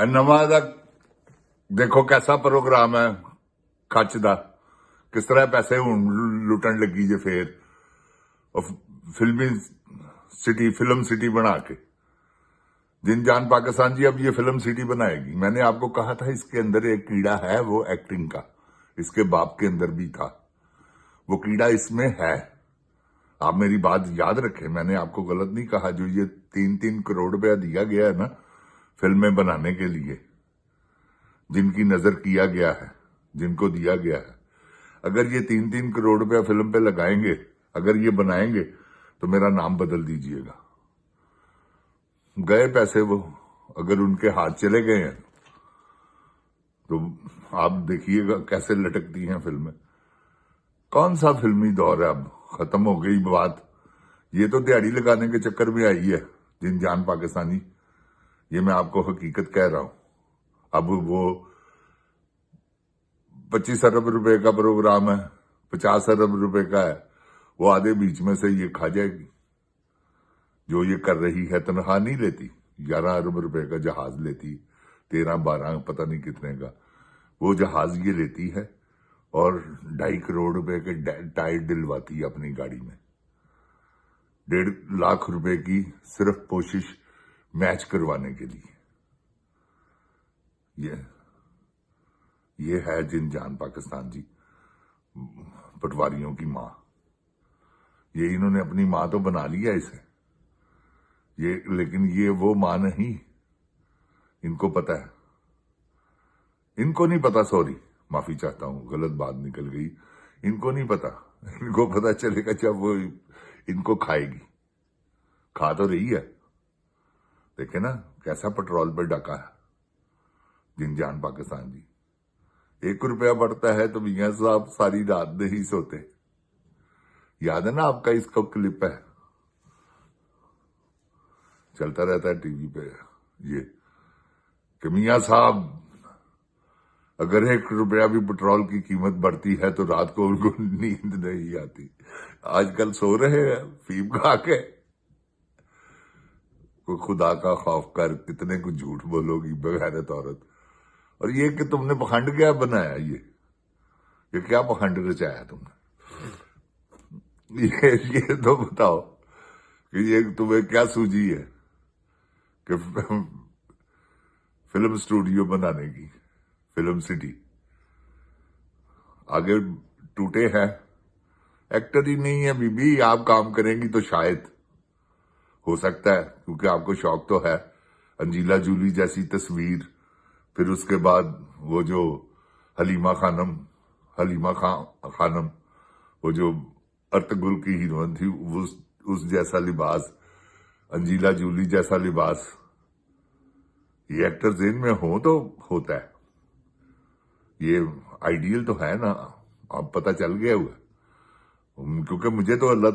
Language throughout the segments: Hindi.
नवा दा देखो कैसा प्रोग्राम है खच दा किस तरह पैसे हुण लुटन लगी जे फिर फिल्मी सिटी फिल्म सिटी बना के जिन जान पाकिस्तान जी अब ये फिल्म सिटी बनाएगी। मैंने आपको कहा था इसके अंदर एक कीड़ा है, वो एक्टिंग का, इसके बाप के अंदर भी था, वो कीड़ा इसमें है। आप मेरी बात याद रखें, मैंने आपको गलत नहीं कहा। जो ये 3-3 करोड़ रुपया दिया गया है ना फिल्में बनाने के लिए, जिनकी नजर किया गया है, जिनको दिया गया है, अगर ये 3-3 करोड़ रुपया फिल्म पे लगाएंगे, अगर ये बनाएंगे तो मेरा नाम बदल दीजिएगा। गए पैसे वो, अगर उनके हाथ चले गए हैं तो आप देखिएगा कैसे लटकती हैं फिल्में। कौन सा फिल्मी दौर है, अब खत्म हो गई बात। ये तो दिहाड़ी लगाने के चक्कर में आई है जिन जान पाकिस्तानी, ये मैं आपको हकीकत कह रहा हूं। अब वो 25 अरब रुपए का प्रोग्राम है, 50 अरब रुपए का है, वो आधे बीच में से ये खा जाएगी। जो ये कर रही है तनख्वाह नहीं लेती, 11 अरब रुपए का जहाज लेती, 13-12 पता नहीं कितने का वो जहाज ये लेती है, और 2.5 करोड़ रुपए के टायर दिलवाती है अपनी गाड़ी में। 1.5 लाख रुपए की सिर्फ कोशिश मैच करवाने के लिए। ये है जिन जान पाकिस्तान जी, पटवारियों की मां। ये इन्होंने अपनी मां तो बना लिया इसे, ये, लेकिन ये वो मां नहीं। इनको पता है, इनको नहीं पता, सॉरी माफी चाहता हूं, गलत बात निकल गई। इनको नहीं पता, इनको पता चलेगा जब वो इनको खाएगी। खा तो रही है, देखे ना कैसा पेट्रोल पर डका है जिन जान पाकिस्तान जी। 1 रुपया बढ़ता है तो मियां साहब सारी रात नहीं सोते। याद है ना आपका, इसका क्लिप है, चलता रहता है टीवी पे, ये कि मियां साहब अगर 1 रुपया भी पेट्रोल की कीमत बढ़ती है तो रात को उनको नींद नहीं आती। आजकल सो रहे हैं फीम खा के। कोई खुदा का खौफ कर, कितने को झूठ बोलोगी बेगैरत औरत। और ये कि तुमने पखंड क्या बनाया, ये क्या पखंड रचाया तुमने, ये तो बताओ कि ये तुम्हें क्या सूझी है कि फिल्म स्टूडियो बनाने की, फिल्म सिटी। आगे टूटे हैं, एक्टर ही नहीं है बीबी, आप काम करेंगी तो शायद हो सकता है, क्योंकि आपको शौक तो है। अंजीला जूली जैसी तस्वीर, फिर उसके बाद वो जो हलीमा खानम, वो जो अर्तगुल की हीरोइन थी, उस जैसा लिबास, अंजीला जूली जैसा लिबास, ये एक्टर जेन में हो तो होता है। ये आइडियल तो है ना, अब पता चल गया हुआ, क्योंकि मुझे तो अल्लाह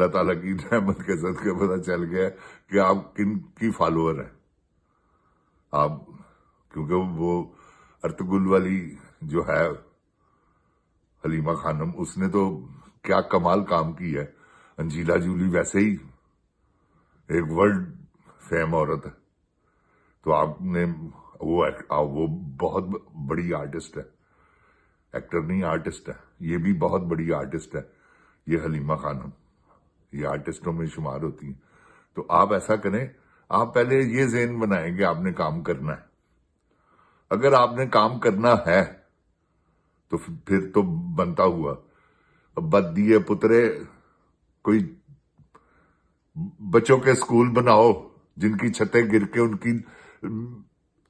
ताला की रहमत के सदके पता चल गया कि आप किन की फॉलोअर हैं आप। क्योंकि वो अर्तुगरुल वाली जो है हलीमा खानम, उसने तो क्या कमाल काम की है। अंजीला जूली वैसे ही एक वर्ल्ड फेम औरत है, तो आपने वो बहुत बड़ी आर्टिस्ट है, एक्टर नहीं आर्टिस्ट है, ये भी बहुत बड़ी आर्टिस्ट है। ये हलीमा खानम, ये आर्टिस्टों में शुमार होती है। तो आप ऐसा करें, आप पहले ये ज़हन बनाएंगे आपने काम करना है। अगर आपने काम करना है तो फिर तो बनता हुआ, अब बद दिए पुतरे, कोई बच्चों के स्कूल बनाओ जिनकी छतें गिर के उनकी,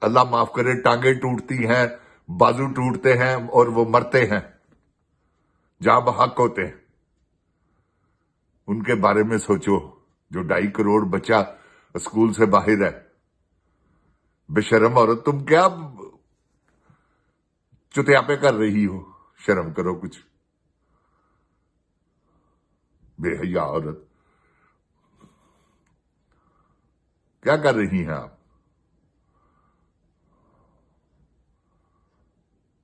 अल्लाह माफ करे, टांगे टूटती हैं, बाजू टूटते हैं और वो मरते हैं जहां बहक होते हैं। उनके बारे में सोचो। जो 2.5 करोड़ बच्चा स्कूल से बाहर है। बेशर्म औरत, तुम क्या चुतियापे कर रही हो, शर्म करो कुछ, बेहया औरत, क्या कर रही हैं आप?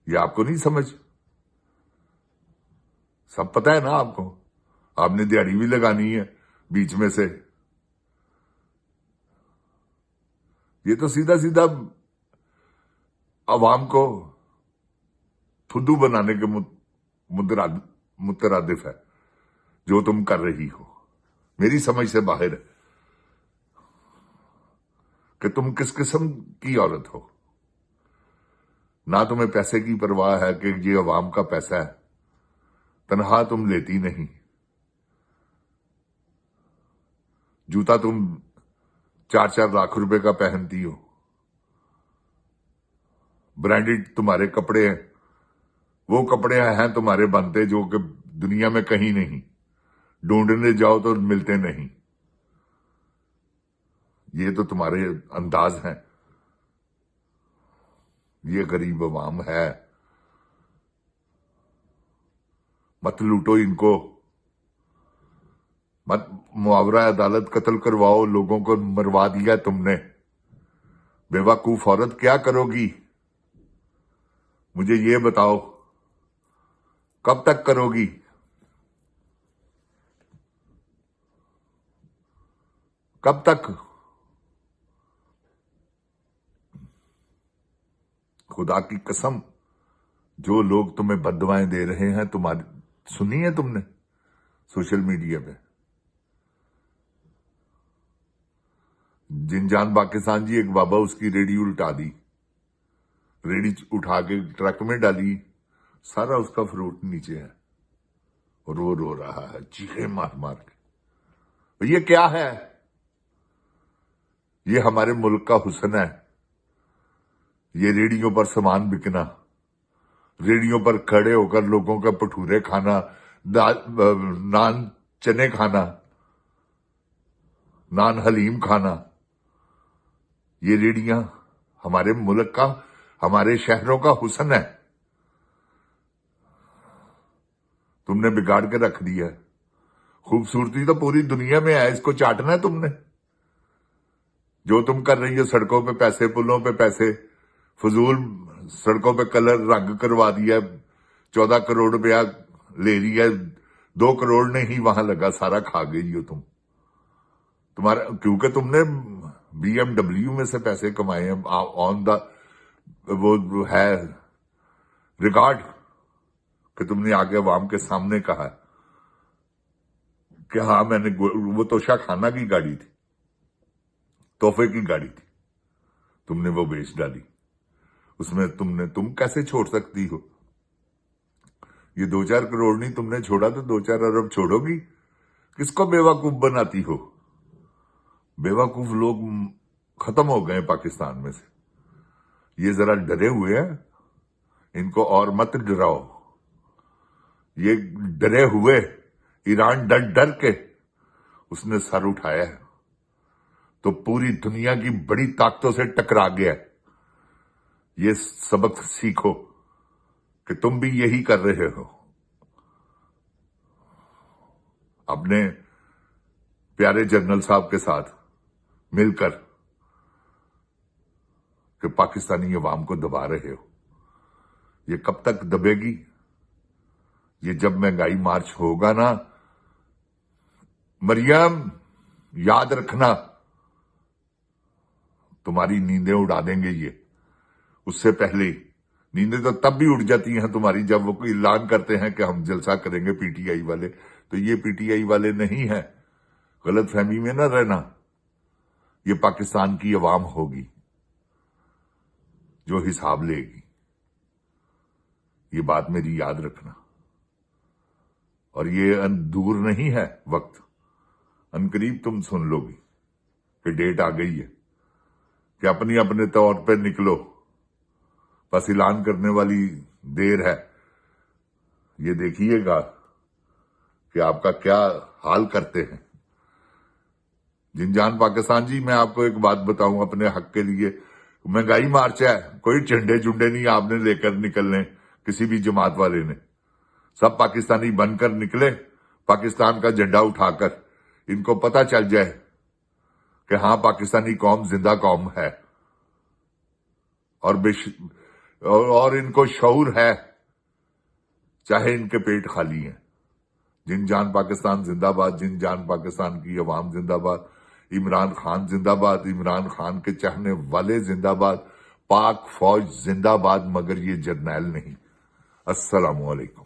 ये आपको नहीं समझ, सब पता है ना आपको, आपने दिहाड़ी भी लगानी है बीच में से। ये तो सीधा सीधा अवाम को फुद्दू बनाने के मुतरादिफ है जो तुम कर रही हो। मेरी समझ से बाहर है कि तुम किस किस्म की औरत हो। ना तुम्हें पैसे की परवाह है कि ये अवाम का पैसा है, तनख्वाह तुम लेती नहीं, जूता तुम 4-4 लाख रुपए का पहनती हो, ब्रांडेड तुम्हारे कपड़े हैं, वो कपड़े हैं तुम्हारे बनते जो कि दुनिया में कहीं नहीं, ढूंढने जाओ तो मिलते नहीं। ये तो तुम्हारे अंदाज हैं। ये गरीब अवाम है, मत लूटो इनको, मत मुआवरा अदालत कत्ल करवाओ, लोगों को मरवा दिया तुमने। बेवकूफ औरत क्या करोगी? मुझे ये बताओ, कब तक करोगी? कब तक? खुदा की कसम, जो लोग तुम्हें बददुआएं दे रहे हैं, तुम्हारी सुनी है तुमने सोशल मीडिया पे? जिनजान पाकिस्तान जी, एक बाबा, उसकी रेडी उल्टा दी, रेडी उठा के ट्रक में डाली, सारा उसका फ्रूट नीचे है और वो रो रहा है चीखे मार मार के। ये क्या है? ये हमारे मुल्क का हुस्न है। ये रेडियो पर सामान बिकना, रेडियो पर खड़े होकर लोगों का भटूरे खाना, नान चने खाना, नान हलीम खाना, ये रेडियां हमारे मुल्क का, हमारे शहरों का हुस्न है। तुमने बिगाड़ के रख दिया। खूबसूरती तो पूरी दुनिया में है, इसको चाटना है तुमने। जो तुम कर रही हो, सड़कों पे पैसे, पुलों पे पैसे, फजूल सड़कों पे कलर रंग करवा दिया, 14 करोड़ रुपया ले लिया, 2 करोड़ नहीं वहां लगा, सारा खा गई हो तुम। तुम्हारा, क्योंकि तुमने BMW में से पैसे कमाए हैं, ऑन द वो है रिकॉर्ड कि तुमने आगे अवाम के सामने कहा कि हाँ मैंने, वो तोशा खाना की गाड़ी थी, तोहफे की गाड़ी थी, तुमने वो बेच डाली। उसमें तुम कैसे छोड़ सकती हो? ये 2-4 करोड़ नहीं तुमने छोड़ा तो 2-4 अरब छोड़ोगी? किसको बेवकूफ बनाती हो? बेवकूफ लोग खत्म हो गए पाकिस्तान में से। ये जरा डरे हुए हैं, इनको और मत डराओ। ये डरे हुए, ईरान डर डर के उसने सर उठाया है, तो पूरी दुनिया की बड़ी ताकतों से टकरा गया। ये सबक सीखो कि तुम भी यही कर रहे हो। अपने प्यारे जनरल साहब के साथ मिलकर कि पाकिस्तानी अवाम को दबा रहे हो। ये कब तक दबेगी? ये जब महंगाई मार्च होगा ना, मरियम याद रखना, तुम्हारी नींदें उड़ा देंगे ये। उससे पहले नींदें तो तब भी उड़ जाती हैं तुम्हारी जब वो कोई ऐलान करते हैं कि हम जलसा करेंगे पीटीआई वाले। तो ये पीटीआई वाले नहीं है, गलत फहमी में ना रहना। ये पाकिस्तान की अवाम होगी जो हिसाब लेगी। ये बात मेरी याद रखना। और ये दूर नहीं है वक्त, अनकरीब तुम सुन लोगी कि डेट आ गई है कि अपनी अपने तौर पर निकलो, बस ऐलान करने वाली देर है। ये देखिएगा कि आपका क्या हाल करते हैं। जिनजान पाकिस्तान जी, मैं आपको एक बात बताऊं अपने हक के लिए, महंगाई मार्च है, कोई झंडे झुंडे नहीं आपने लेकर निकलने किसी भी जमात वाले ने। सब पाकिस्तानी बनकर निकले, पाकिस्तान का झंडा उठाकर। इनको पता चल जाए कि हाँ पाकिस्तानी कौम जिंदा कौम है और इनको शऊर है, चाहे इनके पेट खाली हैं। जिनजान पाकिस्तान जिंदाबाद, जिनजान पाकिस्तान की अवाम जिंदाबाद। इमरान खान जिंदाबाद, इमरान खान के चाहने वाले जिंदाबाद, पाक फौज जिंदाबाद, मगर ये जर्नैल नहीं। अस्सलामु अलैकुम।